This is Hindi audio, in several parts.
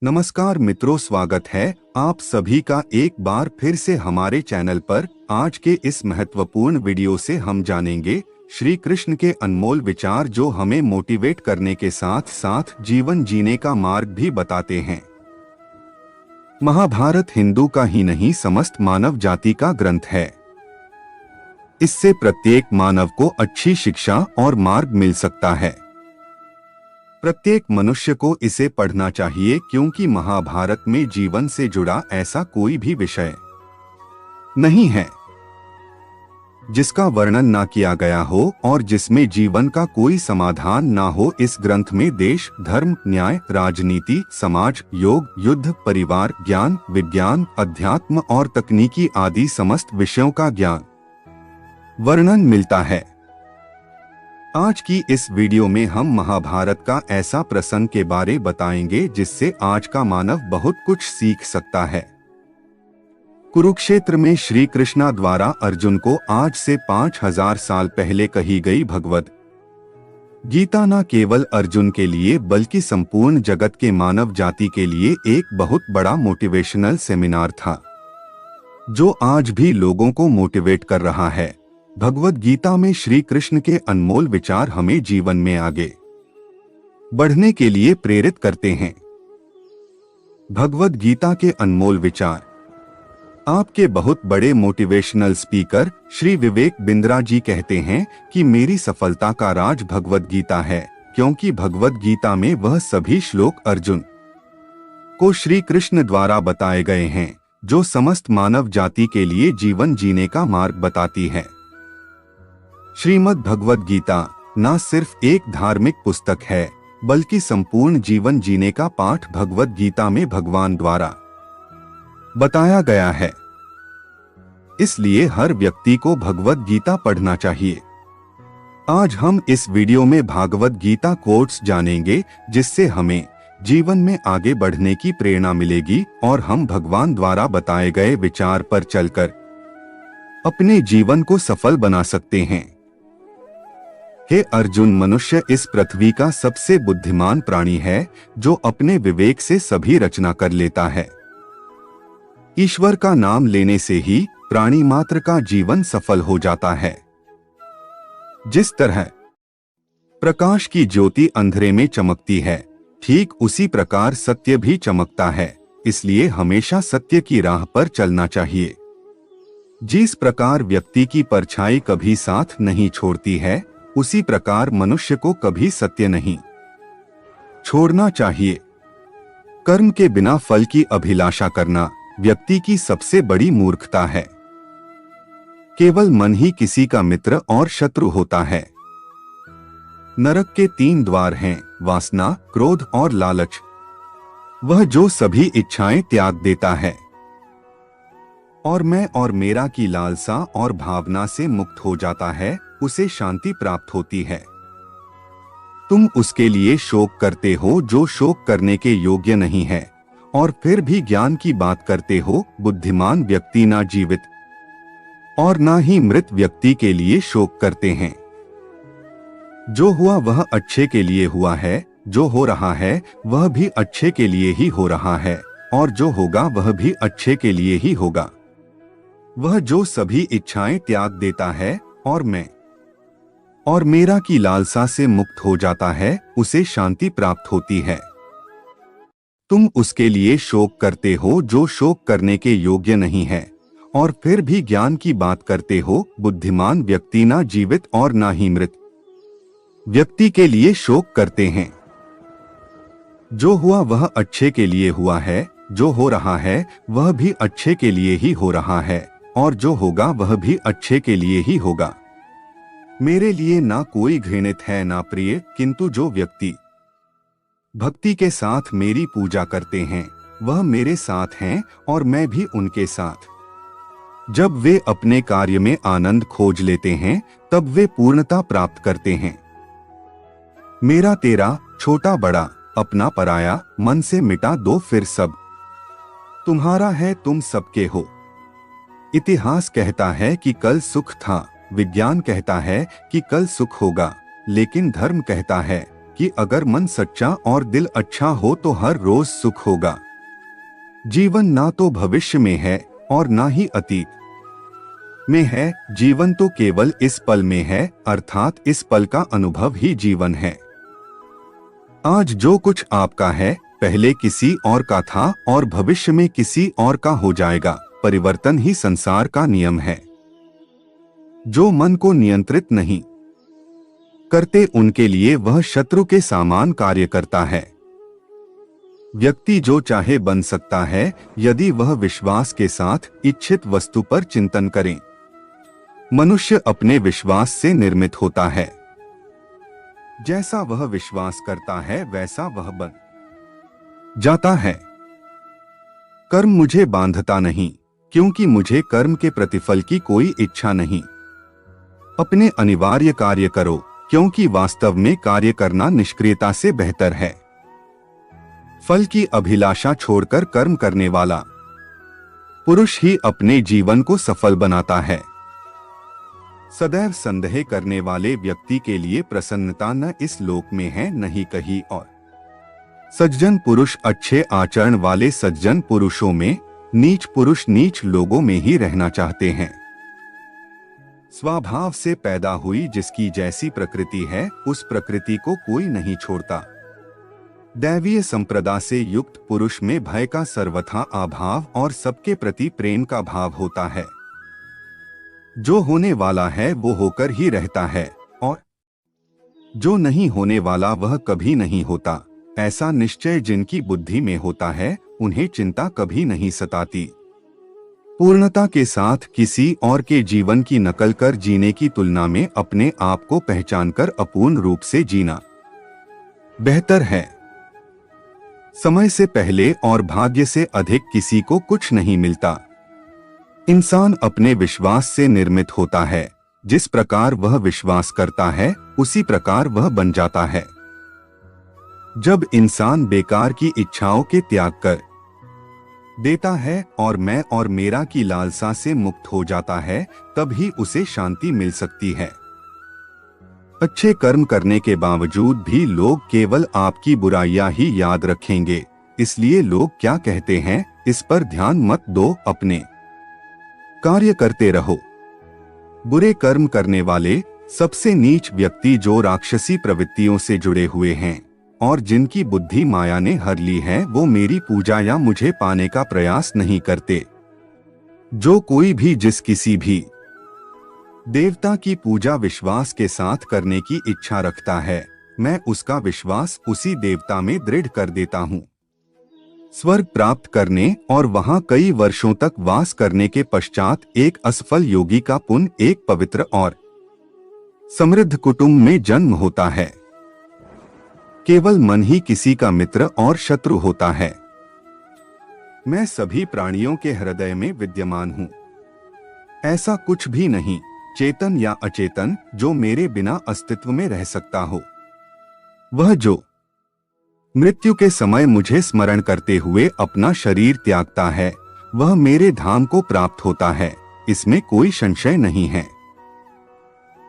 नमस्कार मित्रों, स्वागत है आप सभी का एक बार फिर से हमारे चैनल पर। आज के इस महत्वपूर्ण वीडियो से हम जानेंगे श्री कृष्ण के अनमोल विचार जो हमें मोटिवेट करने के साथ साथ जीवन जीने का मार्ग भी बताते हैं। महाभारत हिंदू का ही नहीं समस्त मानव जाति का ग्रंथ है। इससे प्रत्येक मानव को अच्छी शिक्षा और मार्ग मिल सकता है। प्रत्येक मनुष्य को इसे पढ़ना चाहिए क्योंकि महाभारत में जीवन से जुड़ा ऐसा कोई भी विषय नहीं है जिसका वर्णन ना किया गया हो और जिसमें जीवन का कोई समाधान ना हो। इस ग्रंथ में देश, धर्म, न्याय, राजनीति, समाज, योग, युद्ध, परिवार, ज्ञान, विज्ञान, अध्यात्म और तकनीकी आदि समस्त विषयों का ज्ञान वर्णन मिलता है। आज की इस वीडियो में हम महाभारत का ऐसा प्रसंग के बारे बताएंगे जिससे आज का मानव बहुत कुछ सीख सकता है। कुरुक्षेत्र में श्री कृष्णा द्वारा अर्जुन को आज से 5000 साल पहले कही गई भगवद गीता न केवल अर्जुन के लिए बल्कि संपूर्ण जगत के मानव जाति के लिए एक बहुत बड़ा मोटिवेशनल सेमिनार था जो आज भी लोगों को मोटिवेट कर रहा है। भगवद गीता में श्री कृष्ण के अनमोल विचार हमें जीवन में आगे बढ़ने के लिए प्रेरित करते हैं। भगवद गीता के अनमोल विचार। आपके बहुत बड़े मोटिवेशनल स्पीकर श्री विवेक बिंद्रा जी कहते हैं कि मेरी सफलता का राज भगवद गीता है, क्योंकि भगवद गीता में वह सभी श्लोक अर्जुन को श्री कृष्ण द्वारा बताए गए हैं जो समस्त मानव जाति के लिए जीवन जीने का मार्ग बताती है। श्रीमद् भगवद गीता न सिर्फ एक धार्मिक पुस्तक है बल्कि संपूर्ण जीवन जीने का पाठ भगवद गीता में भगवान द्वारा बताया गया है। इसलिए हर व्यक्ति को भगवद गीता पढ़ना चाहिए। आज हम इस वीडियो में भागवत गीता कोट्स जानेंगे जिससे हमें जीवन में आगे बढ़ने की प्रेरणा मिलेगी और हम भगवान द्वारा बताए गए विचार पर चलकर अपने जीवन को सफल बना सकते हैं। हे अर्जुन, मनुष्य इस पृथ्वी का सबसे बुद्धिमान प्राणी है जो अपने विवेक से सभी रचना कर लेता है। ईश्वर का नाम लेने से ही प्राणी मात्र का जीवन सफल हो जाता है। जिस तरह प्रकाश की ज्योति अंधेरे में चमकती है, ठीक उसी प्रकार सत्य भी चमकता है। इसलिए हमेशा सत्य की राह पर चलना चाहिए। जिस प्रकार व्यक्ति की परछाई कभी साथ नहीं छोड़ती है, उसी प्रकार मनुष्य को कभी सत्य नहीं छोड़ना चाहिए। कर्म के बिना फल की अभिलाषा करना व्यक्ति की सबसे बड़ी मूर्खता है। केवल मन ही किसी का मित्र और शत्रु होता है। नरक के 3 द्वार हैं, वासना, क्रोध और लालच। वह जो सभी इच्छाएं त्याग देता है और मैं और मेरा की लालसा और भावना से मुक्त हो जाता है, उसे शांति प्राप्त होती है। तुम उसके लिए शोक करते हो जो शोक करने के योग्य नहीं है और फिर भी ज्ञान की बात करते हो। बुद्धिमान व्यक्ति ना जीवित और ना ही मृत व्यक्ति के लिए शोक करते हैं। जो हुआ वह अच्छे के लिए हुआ है, जो हो रहा है वह भी अच्छे के लिए ही हो रहा है और जो होगा वह भी अच्छे के लिए ही होगा। वह जो सभी इच्छाएं त्याग देता है और मैं और मेरा की लालसा से मुक्त हो जाता है, उसे शांति प्राप्त होती है। तुम उसके लिए शोक करते हो जो शोक करने के योग्य नहीं है और फिर भी ज्ञान की बात करते हो। बुद्धिमान व्यक्ति ना जीवित और ना ही मृत व्यक्ति के लिए शोक करते हैं। जो हुआ वह अच्छे के लिए हुआ है, जो हो रहा है वह भी अच्छे के लिए ही हो रहा है और जो होगा वह भी अच्छे के लिए ही होगा। मेरे लिए ना कोई घृणित है ना प्रिय, किंतु जो व्यक्ति भक्ति के साथ मेरी पूजा करते हैं वह मेरे साथ हैं और मैं भी उनके साथ। जब वे अपने कार्य में आनंद खोज लेते हैं तब वे पूर्णता प्राप्त करते हैं। मेरा तेरा, छोटा बड़ा, अपना पराया, मन से मिटा दो फिर सब तुम्हारा है, तुम सबके हो। इतिहास कहता है कि कल सुख था, विज्ञान कहता है कि कल सुख होगा, लेकिन धर्म कहता है कि अगर मन सच्चा और दिल अच्छा हो तो हर रोज सुख होगा। जीवन ना तो भविष्य में है और ना ही अतीत में है, जीवन तो केवल इस पल में है, अर्थात इस पल का अनुभव ही जीवन है। आज जो कुछ आपका है पहले किसी और का था और भविष्य में किसी और का हो जाएगा। परिवर्तन ही संसार का नियम है। जो मन को नियंत्रित नहीं करते उनके लिए वह शत्रु के समान कार्य करता है। व्यक्ति जो चाहे बन सकता है यदि वह विश्वास के साथ इच्छित वस्तु पर चिंतन करे। मनुष्य अपने विश्वास से निर्मित होता है। जैसा वह विश्वास करता है वैसा वह बन जाता है। कर्म मुझे बांधता नहीं, क्योंकि मुझे कर्म के प्रतिफल की कोई इच्छा नहीं। अपने अनिवार्य कार्य करो, क्योंकि वास्तव में कार्य करना निष्क्रियता से बेहतर है। फल की अभिलाषा छोड़कर कर्म करने वाला पुरुष ही अपने जीवन को सफल बनाता है। सदैव संदेह करने वाले व्यक्ति के लिए प्रसन्नता न इस लोक में है न ही कहीं और। सज्जन पुरुष अच्छे आचरण वाले सज्जन पुरुषों में, नीच पुरुष नीच लोगों में ही रहना चाहते हैं। स्वभाव से पैदा हुई जिसकी जैसी प्रकृति है उस प्रकृति को कोई नहीं छोड़ता। दैवीय संप्रदा से युक्त पुरुष में भय का सर्वथा अभाव और सबके प्रति प्रेम का भाव होता है। जो होने वाला है वो होकर ही रहता है और जो नहीं होने वाला वह कभी नहीं होता। ऐसा निश्चय जिनकी बुद्धि में होता है उन्हें चिंता कभी नहीं सताती। पूर्णता के साथ किसी और के जीवन की नकल कर जीने की तुलना में अपने आप को पहचानकर अपूर्ण रूप से जीना बेहतर है। समय से पहले और भाग्य से अधिक किसी को कुछ नहीं मिलता। इंसान अपने विश्वास से निर्मित होता है। जिस प्रकार वह विश्वास करता है उसी प्रकार वह बन जाता है। जब इंसान बेकार की इच्छाओं के त्याग कर देता है और मैं और मेरा की लालसा से मुक्त हो जाता है तब ही उसे शांति मिल सकती है। अच्छे कर्म करने के बावजूद भी लोग केवल आपकी बुराइयां ही याद रखेंगे, इसलिए लोग क्या कहते हैं इस पर ध्यान मत दो, अपने कार्य करते रहो। बुरे कर्म करने वाले सबसे नीच व्यक्ति जो राक्षसी प्रवृत्तियों से जुड़े हुए हैं और जिनकी बुद्धि माया ने हर ली है वो मेरी पूजा या मुझे पाने का प्रयास नहीं करते। जो कोई भी जिस किसी भी देवता की पूजा विश्वास के साथ करने की इच्छा रखता है, मैं उसका विश्वास उसी देवता में दृढ़ कर देता हूँ। स्वर्ग प्राप्त करने और वहां कई वर्षों तक वास करने के पश्चात एक असफल योगी का पुण्य एक पवित्र और समृद्ध कुटुंब में जन्म होता है। केवल मन ही किसी का मित्र और शत्रु होता है। मैं सभी प्राणियों के हृदय में विद्यमान हूँ। ऐसा कुछ भी नहीं, चेतन या अचेतन, जो मेरे बिना अस्तित्व में रह सकता हो। वह जो मृत्यु के समय मुझे स्मरण करते हुए अपना शरीर त्यागता है वह मेरे धाम को प्राप्त होता है, इसमें कोई संशय नहीं है।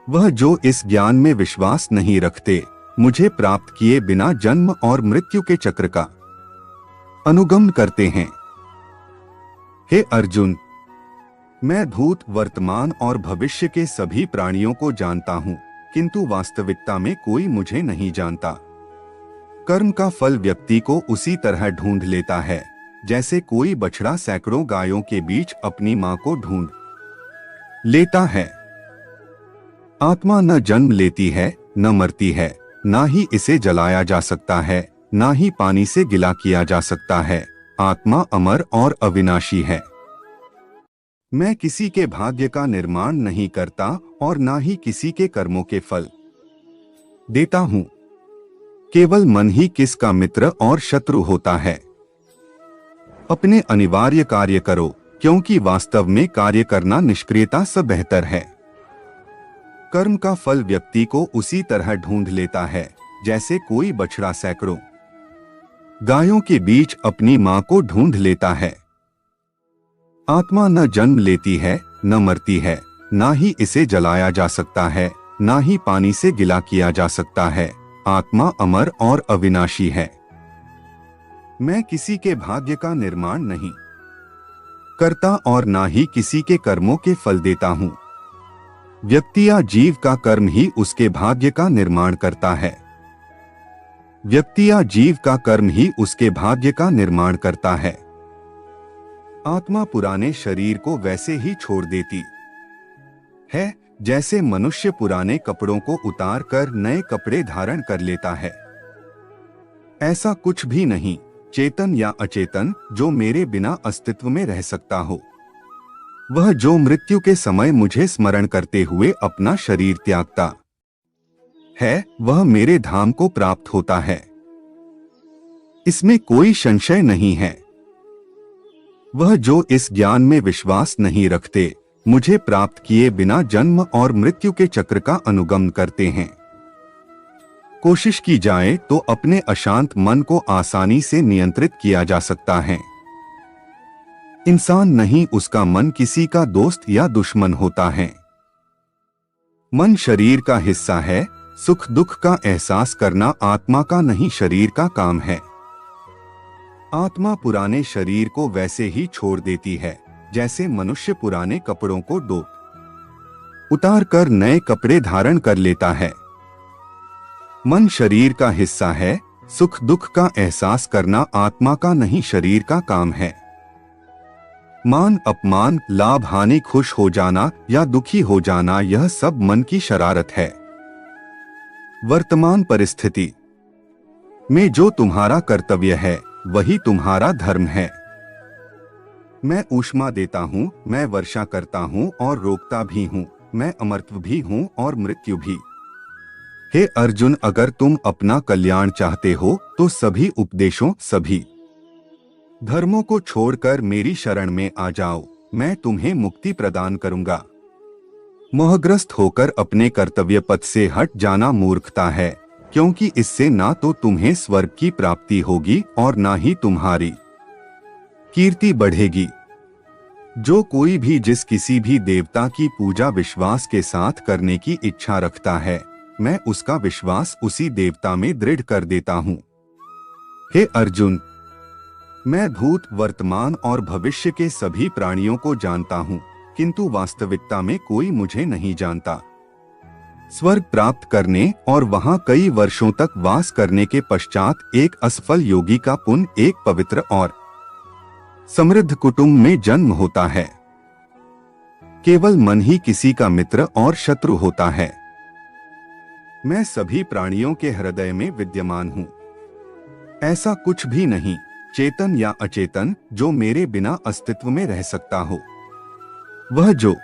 वह जो इस ज्ञान में विश्वास नहीं रखते, मुझे प्राप्त किए बिना जन्म और मृत्यु के चक्र का अनुगमन करते हैं। हे अर्जुन, मैं भूत, वर्तमान और भविष्य के सभी प्राणियों को जानता हूँ, किंतु वास्तविकता में कोई मुझे नहीं जानता। कर्म का फल व्यक्ति को उसी तरह ढूंढ लेता है जैसे कोई बछड़ा सैकड़ों गायों के बीच अपनी मां को ढूंढ लेता है। आत्मा न जन्म लेती है न मरती है, ना ही इसे जलाया जा सकता है, ना ही पानी से गिला किया जा सकता है। आत्मा अमर और अविनाशी है। मैं किसी के भाग्य का निर्माण नहीं करता और ना ही किसी के कर्मों के फल देता हूं। केवल मन ही किसका मित्र और शत्रु होता है। अपने अनिवार्य कार्य करो, क्योंकि वास्तव में कार्य करना निष्क्रियता से बेहतर है। कर्म का फल व्यक्ति को उसी तरह ढूंढ लेता है जैसे कोई बछड़ा सैकड़ों गायों के बीच अपनी मां को ढूंढ लेता है। आत्मा न जन्म लेती है न मरती है, ना ही इसे जलाया जा सकता है, ना ही पानी से गिला किया जा सकता है। आत्मा अमर और अविनाशी है। मैं किसी के भाग्य का निर्माण नहीं करता और ना ही किसी के कर्मों के फल देता हूँ। व्यक्ति या जीव का कर्म ही उसके भाग्य का निर्माण करता है। व्यक्ति या जीव का कर्म ही उसके भाग्य का निर्माण करता है। आत्मा पुराने शरीर को वैसे ही छोड़ देती है जैसे मनुष्य पुराने कपड़ों को उतार कर नए कपड़े धारण कर लेता है। ऐसा कुछ भी नहीं, चेतन या अचेतन, जो मेरे बिना अस्तित्व में रह सकता हो। वह जो मृत्यु के समय मुझे स्मरण करते हुए अपना शरीर त्यागता है, वह मेरे धाम को प्राप्त होता है। इसमें कोई संशय नहीं है। वह जो इस ज्ञान में विश्वास नहीं रखते, मुझे प्राप्त किए बिना जन्म और मृत्यु के चक्र का अनुगमन करते हैं। कोशिश की जाए तो अपने अशांत मन को आसानी से नियंत्रित किया जा सकता है। इंसान नहीं, उसका मन किसी का दोस्त या दुश्मन होता है। मन शरीर का हिस्सा है। सुख दुख का एहसास करना आत्मा का नहीं, शरीर का काम है। आत्मा पुराने शरीर को वैसे ही छोड़ देती है जैसे मनुष्य पुराने कपड़ों को उतार कर नए कपड़े धारण कर लेता है। मन शरीर का हिस्सा है। सुख दुख का एहसास करना आत्मा का नहीं, शरीर का काम है। मान अपमान, लाभ हानि, खुश हो जाना या दुखी हो जाना, यह सब मन की शरारत है। वर्तमान परिस्थिति में जो तुम्हारा कर्तव्य है वही तुम्हारा धर्म है। मैं ऊष्मा देता हूँ, मैं वर्षा करता हूँ और रोकता भी हूँ, मैं अमरत्व भी हूँ और मृत्यु भी। हे अर्जुन, अगर तुम अपना कल्याण चाहते हो तो सभी उपदेशों, सभी धर्मों को छोड़कर मेरी शरण में आ जाओ, मैं तुम्हें मुक्ति प्रदान करूंगा। मोहग्रस्त होकर अपने कर्तव्य पथ से हट जाना मूर्खता है, क्योंकि इससे ना तो तुम्हें स्वर्ग की प्राप्ति होगी और ना ही तुम्हारी कीर्ति बढ़ेगी। जो कोई भी जिस किसी भी देवता की पूजा विश्वास के साथ करने की इच्छा रखता है, मैं उसका विश्वास उसी देवता में दृढ़ कर देता हूँ। हे अर्जुन, मैं भूत, वर्तमान और भविष्य के सभी प्राणियों को जानता हूँ, किंतु वास्तविकता में कोई मुझे नहीं जानता। स्वर्ग प्राप्त करने और वहां कई वर्षों तक वास करने के पश्चात एक असफल योगी का पुण्य एक पवित्र और समृद्ध कुटुंब में जन्म होता है। केवल मन ही किसी का मित्र और शत्रु होता है। मैं सभी प्राणियों के हृदय में विद्यमान हूँ। ऐसा कुछ भी नहीं, चेतन या अचेतन, जो मेरे बिना अस्तित्व में रह सकता हो। वह जो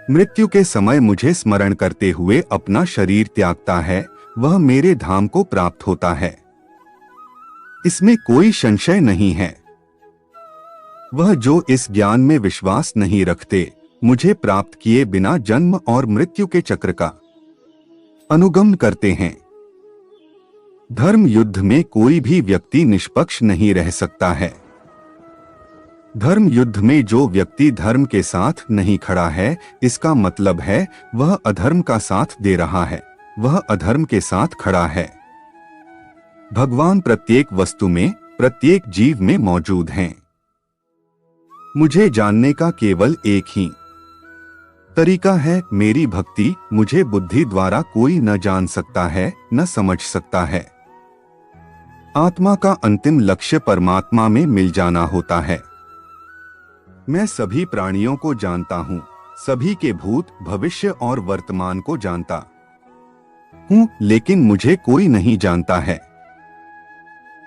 मृत्यु के समय मुझे स्मरण करते हुए अपना शरीर त्यागता है, वह मेरे धाम को प्राप्त होता है। इसमें कोई संशय नहीं है। वह जो इस ज्ञान में विश्वास नहीं रखते, मुझे प्राप्त किए बिना जन्म और मृत्यु के चक्र का अनुगमन करते हैं। धर्म युद्ध में कोई भी व्यक्ति निष्पक्ष नहीं रह सकता है। धर्म युद्ध में जो व्यक्ति धर्म के साथ नहीं खड़ा है, इसका मतलब है वह अधर्म का साथ दे रहा है, वह अधर्म के साथ खड़ा है। भगवान प्रत्येक वस्तु में, प्रत्येक जीव में मौजूद हैं। मुझे जानने का केवल एक ही तरीका है, मेरी भक्ति। मुझे बुद्धि द्वारा कोई न जान सकता है, न समझ सकता है। आत्मा का अंतिम लक्ष्य परमात्मा में मिल जाना होता है। मैं सभी प्राणियों को जानता हूँ, सभी के भूत, भविष्य और वर्तमान को जानता हूँ, लेकिन मुझे कोई नहीं जानता है।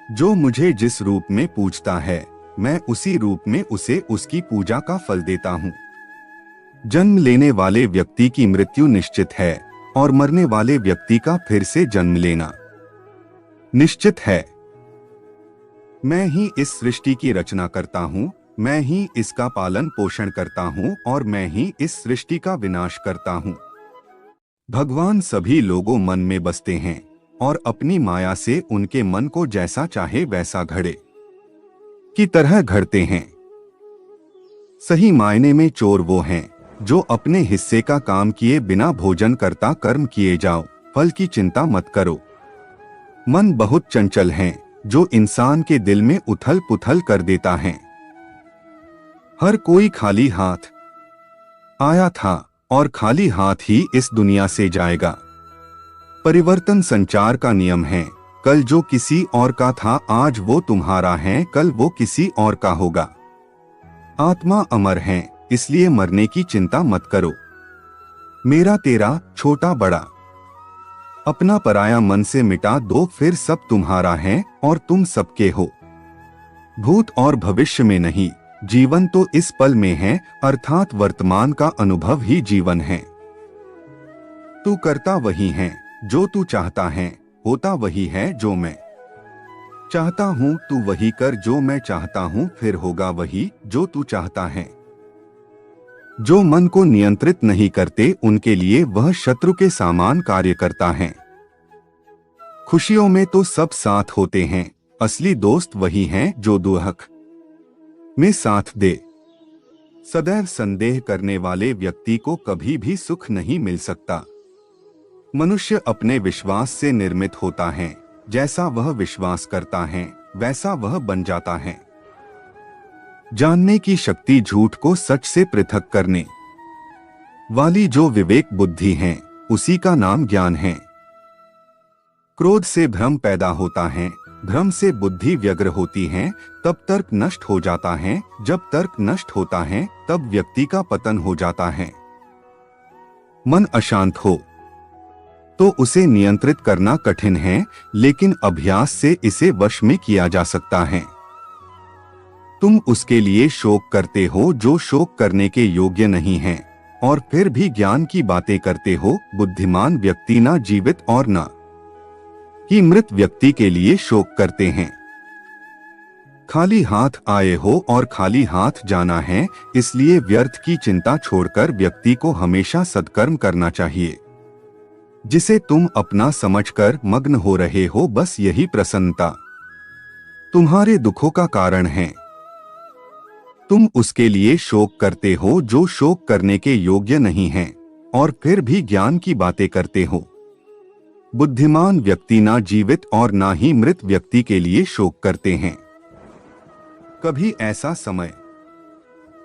जो मुझे जिस रूप में पूजता है, मैं उसी रूप में उसे उसकी पूजा का फल देता हूँ। जन्म लेने वाले व्यक्ति की मृत्यु निश्चित है और मरने वाले व्यक्ति का फिर से जन्म लेना निश्चित है। मैं ही इस सृष्टि की रचना करता हूँ, मैं ही इसका पालन पोषण करता हूँ और मैं ही इस सृष्टि का विनाश करता हूँ। भगवान सभी लोगों मन में बसते हैं और अपनी माया से उनके मन को जैसा चाहे वैसा घड़े की तरह घड़ते हैं। सही मायने में चोर वो हैं जो अपने हिस्से का काम किए बिना भोजन करता कर्म किए जाओ, फल की चिंता मत करो। मन बहुत चंचल है, जो इंसान के दिल में उथल पुथल कर देता है। हर कोई खाली हाथ आया था और खाली हाथ ही इस दुनिया से जाएगा। परिवर्तन संचार का नियम है। कल जो किसी और का था आज वो तुम्हारा है, कल वो किसी और का होगा। आत्मा अमर है, इसलिए मरने की चिंता मत करो। मेरा तेरा छोटा बड़ा अपना पराया मन से मिटा दो, फिर सब तुम्हारा है और तुम सबके हो। भूत और भविष्य में नहीं, जीवन तो इस पल में है, अर्थात वर्तमान का अनुभव ही जीवन है। तू करता वही है जो तू चाहता है, होता वही है जो मैं चाहता हूं। तू वही कर जो मैं चाहता हूं, फिर होगा वही जो तू चाहता है। जो मन को नियंत्रित नहीं करते उनके लिए वह शत्रु के समान कार्य करता है। खुशियों में तो सब साथ होते हैं, असली दोस्त वही हैं जो दुख में साथ दे। सदैव संदेह करने वाले व्यक्ति को कभी भी सुख नहीं मिल सकता। मनुष्य अपने विश्वास से निर्मित होता है, जैसा वह विश्वास करता है वैसा वह बन जाता है। जानने की शक्ति झूठ को सच से पृथक करने वाली जो विवेक बुद्धि है, उसी का नाम ज्ञान है। क्रोध से भ्रम पैदा होता है, भ्रम से बुद्धि व्यग्र होती है, तब तर्क नष्ट हो जाता है, जब तर्क नष्ट होता है तब व्यक्ति का पतन हो जाता है। मन अशांत हो तो उसे नियंत्रित करना कठिन है, लेकिन अभ्यास से इसे वश में किया जा सकता है। तुम उसके लिए शोक करते हो जो शोक करने के योग्य नहीं है, और फिर भी ज्ञान की बातें करते हो। बुद्धिमान व्यक्ति ना जीवित और ना ही मृत व्यक्ति के लिए शोक करते हैं। खाली हाथ आए हो और खाली हाथ जाना है, इसलिए व्यर्थ की चिंता छोड़कर व्यक्ति को हमेशा सत्कर्म करना चाहिए। जिसे तुम अपना समझकर मग्न हो रहे हो, बस यही प्रसन्नता तुम्हारे दुखों का कारण है। तुम उसके लिए शोक करते हो जो शोक करने के योग्य नहीं है, और फिर भी ज्ञान की बातें करते हो। बुद्धिमान व्यक्ति ना जीवित और ना ही मृत व्यक्ति के लिए शोक करते हैं। कभी ऐसा समय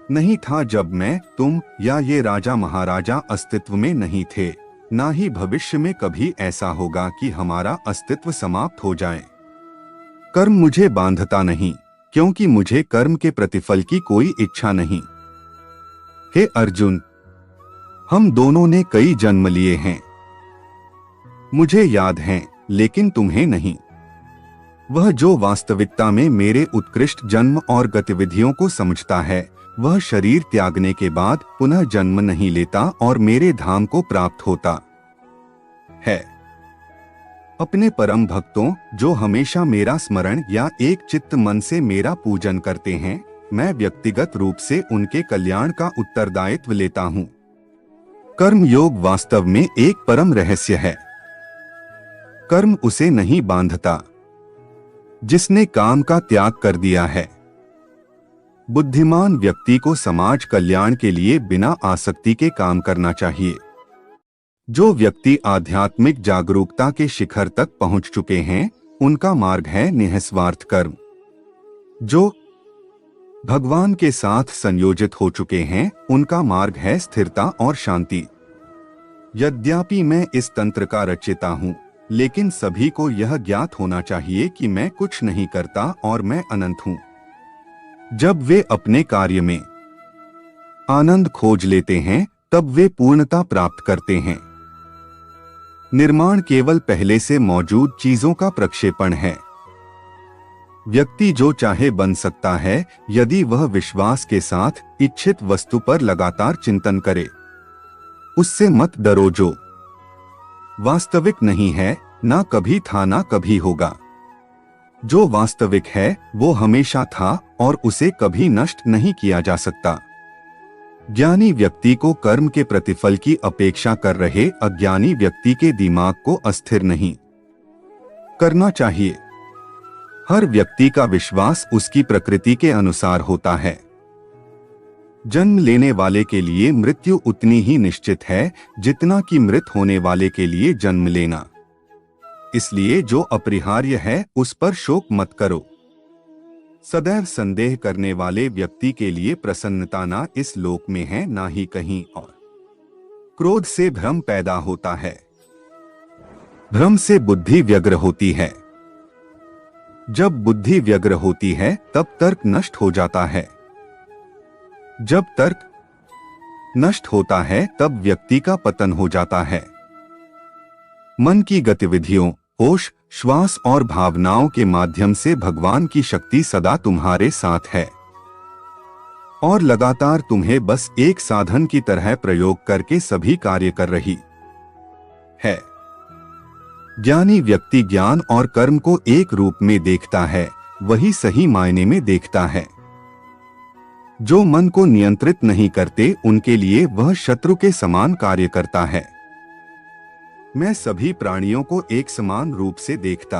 नहीं था जब मैं, तुम या ये राजा महाराजा अस्तित्व में नहीं थे, ना ही भविष्य में कभी ऐसा होगा कि हमारा अस्तित्व समाप्त हो जाए। कर्म मुझे बांधता नहीं, क्योंकि मुझे कर्म के प्रतिफल की कोई इच्छा नहीं। हे अर्जुन, हम दोनों ने कई जन्म लिए हैं। मुझे याद है, लेकिन तुम्हें नहीं। वह जो वास्तविकता में मेरे उत्कृष्ट जन्म और गतिविधियों को समझता है, वह शरीर त्यागने के बाद पुनः जन्म नहीं लेता और मेरे धाम को प्राप्त होता है। अपने परम भक्तों जो हमेशा मेरा स्मरण या एक चित्त मन से मेरा पूजन करते हैं, मैं व्यक्तिगत रूप से उनके कल्याण का उत्तरदायित्व लेता हूँ। कर्म योग वास्तव में एक परम रहस्य है। कर्म उसे नहीं बांधता जिसने काम का त्याग कर दिया है। बुद्धिमान व्यक्ति को समाज कल्याण के लिए बिना आसक्ति के काम करना चाहिए। जो व्यक्ति आध्यात्मिक जागरूकता के शिखर तक पहुंच चुके हैं, उनका मार्ग है निःस्वार्थ कर्म। जो भगवान के साथ संयोजित हो चुके हैं, उनका मार्ग है स्थिरता और शांति। यद्यपि मैं इस तंत्र का रचयिता हूँ, लेकिन सभी को यह ज्ञात होना चाहिए कि मैं कुछ नहीं करता और मैं अनंत हूँ। जब वे अपने कार्य में आनंद खोज लेते हैं, तब वे पूर्णता प्राप्त करते हैं। निर्माण केवल पहले से मौजूद चीजों का प्रक्षेपण है। व्यक्ति जो चाहे बन सकता है, यदि वह विश्वास के साथ इच्छित वस्तु पर लगातार चिंतन करे। उससे मत डरो जो वास्तविक नहीं है, ना कभी था ना कभी होगा। जो वास्तविक है वो हमेशा था और उसे कभी नष्ट नहीं किया जा सकता। ज्ञानी व्यक्ति को कर्म के प्रतिफल की अपेक्षा कर रहे अज्ञानी व्यक्ति के दिमाग को अस्थिर नहीं करना चाहिए। हर व्यक्ति का विश्वास उसकी प्रकृति के अनुसार होता है। जन्म लेने वाले के लिए मृत्यु उतनी ही निश्चित है जितना कि मृत होने वाले के लिए जन्म लेना। इसलिए जो अपरिहार्य है उस पर शोक मत करो। सदैव संदेह करने वाले व्यक्ति के लिए प्रसन्नता ना इस लोक में है ना ही कहीं और। क्रोध से भ्रम पैदा होता है, भ्रम से बुद्धि व्यग्र होती है। जब बुद्धि व्यग्र होती है तब तर्क नष्ट हो जाता है। जब तर्क नष्ट होता है तब व्यक्ति का पतन हो जाता है। मन की गतिविधियों, होश, श्वास और भावनाओं के माध्यम से भगवान की शक्ति सदा तुम्हारे साथ है और लगातार तुम्हें बस एक साधन की तरह प्रयोग करके सभी कार्य कर रही है। ज्ञानी व्यक्ति ज्ञान और कर्म को एक रूप में देखता है, वही सही मायने में देखता है। जो मन को नियंत्रित नहीं करते उनके लिए वह शत्रु के समान कार्य करता है। मैं सभी प्राणियों को एक समान रूप से देखता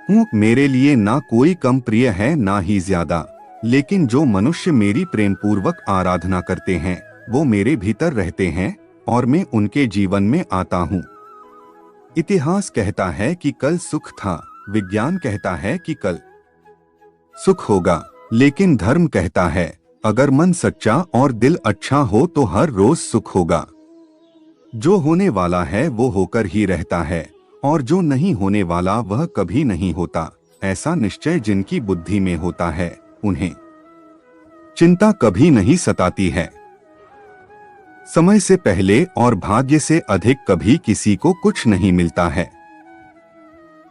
हूँ। मेरे लिए ना कोई कम प्रिय है ना ही ज्यादा, लेकिन जो मनुष्य मेरी प्रेम पूर्वक आराधना करते हैं वो मेरे भीतर रहते हैं और मैं उनके जीवन में आता हूँ। इतिहास कहता है कि कल सुख था, विज्ञान कहता है कि कल सुख होगा, लेकिन धर्म कहता है अगर मन सच्चा और दिल अच्छा हो तो हर रोज सुख होगा। जो होने वाला है वो होकर ही रहता है और जो नहीं होने वाला वह कभी नहीं होता। ऐसा निश्चय जिनकी बुद्धि में होता है उन्हें चिंता कभी नहीं सताती है। समय से पहले और भाग्य से अधिक कभी किसी को कुछ नहीं मिलता है।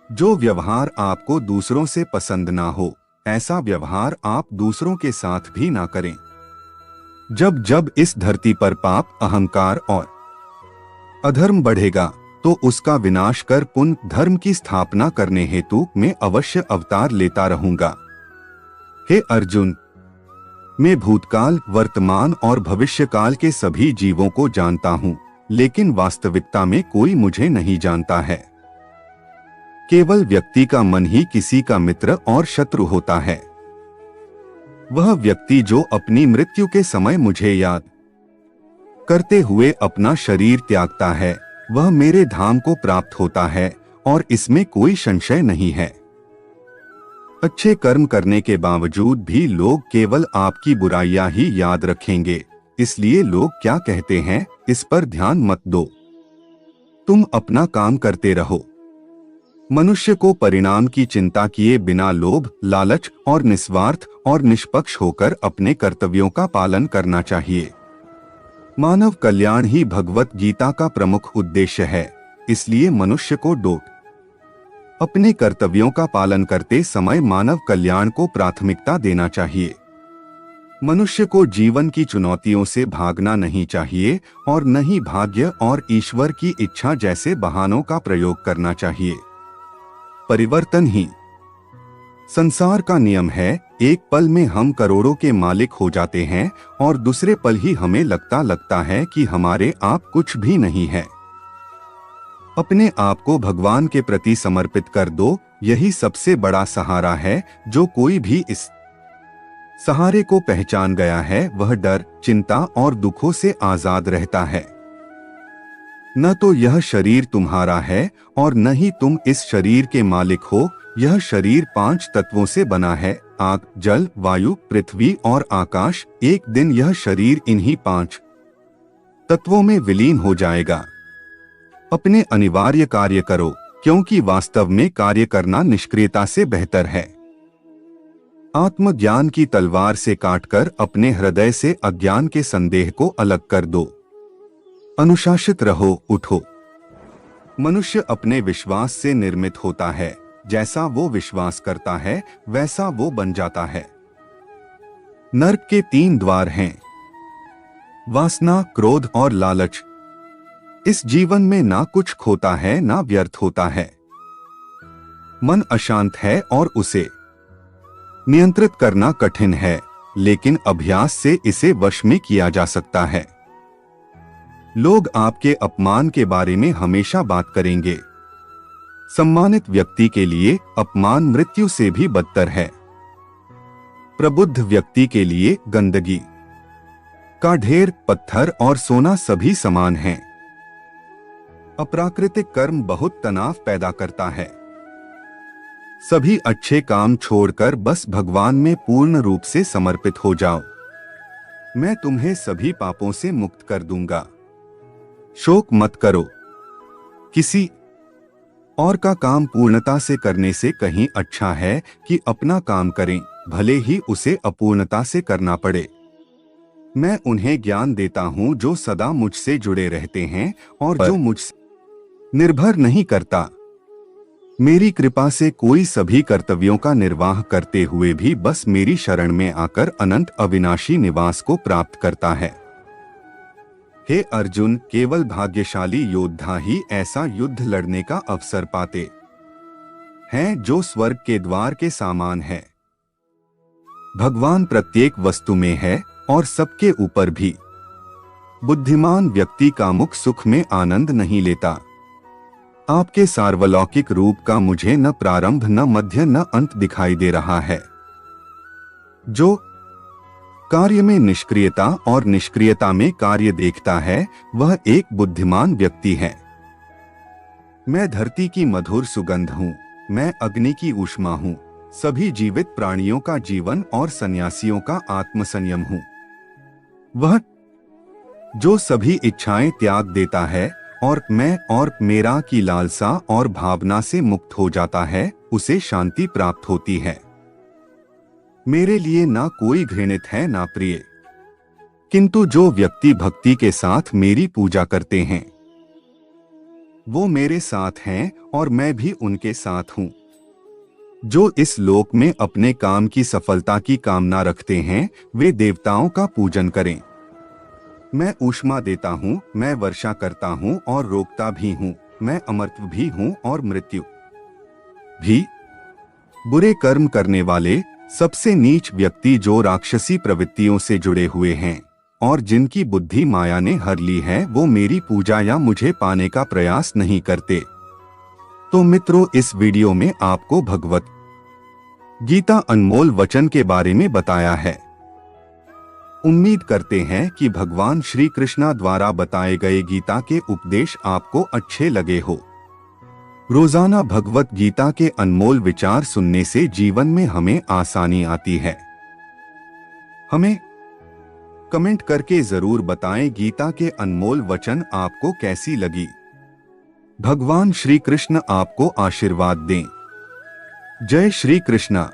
जो व्यवहार आपको दूसरों से पसंद ना हो, ऐसा व्यवहार आप दूसरों के साथ भी ना करें। जब जब इस धरती पर पाप, अहंकार और अधर्म बढ़ेगा तो उसका विनाश कर पुण्य धर्म की स्थापना करने हेतु मैं अवश्य अवतार लेता रहूंगा। हे अर्जुन, मैं भूतकाल, वर्तमान और भविष्यकाल के सभी जीवों को जानता हूँ, लेकिन वास्तविकता में कोई मुझे नहीं जानता है। केवल व्यक्ति का मन ही किसी का मित्र और शत्रु होता है। वह व्यक्ति जो अपनी मृत्यु के समय मुझे याद करते हुए अपना शरीर त्यागता है वह मेरे धाम को प्राप्त होता है और इसमें कोई संशय नहीं है। अच्छे कर्म करने के बावजूद भी लोग केवल आपकी बुराइयां ही याद रखेंगे, इसलिए लोग क्या कहते हैं इस पर ध्यान मत दो। तुम अपना काम करते रहो। मनुष्य को परिणाम की चिंता किए बिना लोभ, लालच और निस्वार्थ और निष्पक्ष होकर अपने कर्तव्यों का पालन करना चाहिए। मानव कल्याण ही भगवत गीता का प्रमुख उद्देश्य है, इसलिए मनुष्य को अपने कर्तव्यों का पालन करते समय मानव कल्याण को प्राथमिकता देना चाहिए। मनुष्य को जीवन की चुनौतियों से भागना नहीं चाहिए और न ही भाग्य और ईश्वर की इच्छा जैसे बहानों का प्रयोग करना चाहिए। परिवर्तन ही संसार का नियम है। एक पल में हम करोड़ों के मालिक हो जाते हैं और दूसरे पल ही हमें लगता है कि हमारे आप कुछ भी नहीं है। अपने आप को भगवान के प्रति समर्पित कर दो, यही सबसे बड़ा सहारा है। जो कोई भी इस सहारे को पहचान गया है वह डर, चिंता और दुखों से आजाद रहता है। न तो यह शरीर तुम्हारा है और न ही तुम इस शरीर के मालिक हो। यह शरीर 5 तत्वों से बना है, आग, जल, वायु, पृथ्वी और आकाश। एक दिन यह शरीर इन्हीं 5 तत्वों में विलीन हो जाएगा। अपने अनिवार्य कार्य करो, क्योंकि वास्तव में कार्य करना निष्क्रियता से बेहतर है। आत्मज्ञान की तलवार से काटकर अपने हृदय से अज्ञान के संदेह को अलग कर दो। अनुशासित रहो, उठो। मनुष्य अपने विश्वास से निर्मित होता है। जैसा वो विश्वास करता है वैसा वो बन जाता है। नरक के 3 द्वार हैं, वासना, क्रोध और लालच। इस जीवन में ना कुछ खोता है ना व्यर्थ होता है। मन अशांत है और उसे नियंत्रित करना कठिन है, लेकिन अभ्यास से इसे वश में किया जा सकता है। लोग आपके अपमान के बारे में हमेशा बात करेंगे। सम्मानित व्यक्ति के लिए अपमान मृत्यु से भी बदतर है। प्रबुद्ध व्यक्ति के लिए गंदगी का ढेर, पत्थर और सोना सभी समान हैं। अप्राकृतिक कर्म बहुत तनाव पैदा करता है। सभी अच्छे काम छोड़कर बस भगवान में पूर्ण रूप से समर्पित हो जाओ। मैं तुम्हें सभी पापों से मुक्त कर दूंगा। शोक मत करो। किसी और का काम पूर्णता से करने से कहीं अच्छा है कि अपना काम करें, भले ही उसे अपूर्णता से करना पड़े। मैं उन्हें ज्ञान देता हूं जो सदा मुझसे जुड़े रहते हैं और जो मुझसे निर्भर नहीं करता। मेरी कृपा से कोई सभी कर्तव्यों का निर्वाह करते हुए भी बस मेरी शरण में आकर अनंत अविनाशी निवास को प्राप्त करता है। हे अर्जुन, केवल भाग्यशाली योद्धा ही ऐसा युद्ध लड़ने का अवसर पाते हैं जो स्वर्ग के द्वार के समान है। भगवान प्रत्येक वस्तु में है और सबके ऊपर भी। बुद्धिमान व्यक्ति का मुख सुख में आनंद नहीं लेता। आपके सार्वलौकिक रूप का मुझे न प्रारंभ न मध्य न अंत दिखाई दे रहा है। जो कार्य में निष्क्रियता और निष्क्रियता में कार्य देखता है वह एक बुद्धिमान व्यक्ति है। मैं धरती की मधुर सुगंध हूँ, मैं अग्नि की ऊष्मा हूँ, सभी जीवित प्राणियों का जीवन और सन्यासियों का आत्मसंयम हूँ। वह जो सभी इच्छाएं त्याग देता है और मैं और मेरा की लालसा और भावना से मुक्त हो जाता है, उसे शांति प्राप्त होती है। मेरे लिए ना कोई घृणित है ना प्रिय, किंतु जो व्यक्ति भक्ति के साथ मेरी पूजा करते हैं वो मेरे साथ हैं और मैं भी उनके साथ हूँ। जो इस लोक में अपने काम की सफलता की कामना रखते हैं वे देवताओं का पूजन करें। मैं ऊष्मा देता हूँ, मैं वर्षा करता हूँ और रोकता भी हूँ, मैं अमरत्व भी हूँ और मृत्यु भी। बुरे कर्म करने वाले सबसे नीच व्यक्ति जो राक्षसी प्रवृत्तियों से जुड़े हुए हैं और जिनकी बुद्धि माया ने हर ली है, वो मेरी पूजा या मुझे पाने का प्रयास नहीं करते। तो मित्रों, इस वीडियो में आपको भगवत गीता अनमोल वचन के बारे में बताया है। उम्मीद करते हैं कि भगवान श्री कृष्ण द्वारा बताए गए गीता के उपदेश आपको अच्छे लगे हो। रोजाना भगवत गीता के अनमोल विचार सुनने से जीवन में हमें आसानी आती है। हमें कमेंट करके जरूर बताएं गीता के अनमोल वचन आपको कैसी लगी। भगवान श्री कृष्ण आपको आशीर्वाद दें। जय श्री कृष्ण।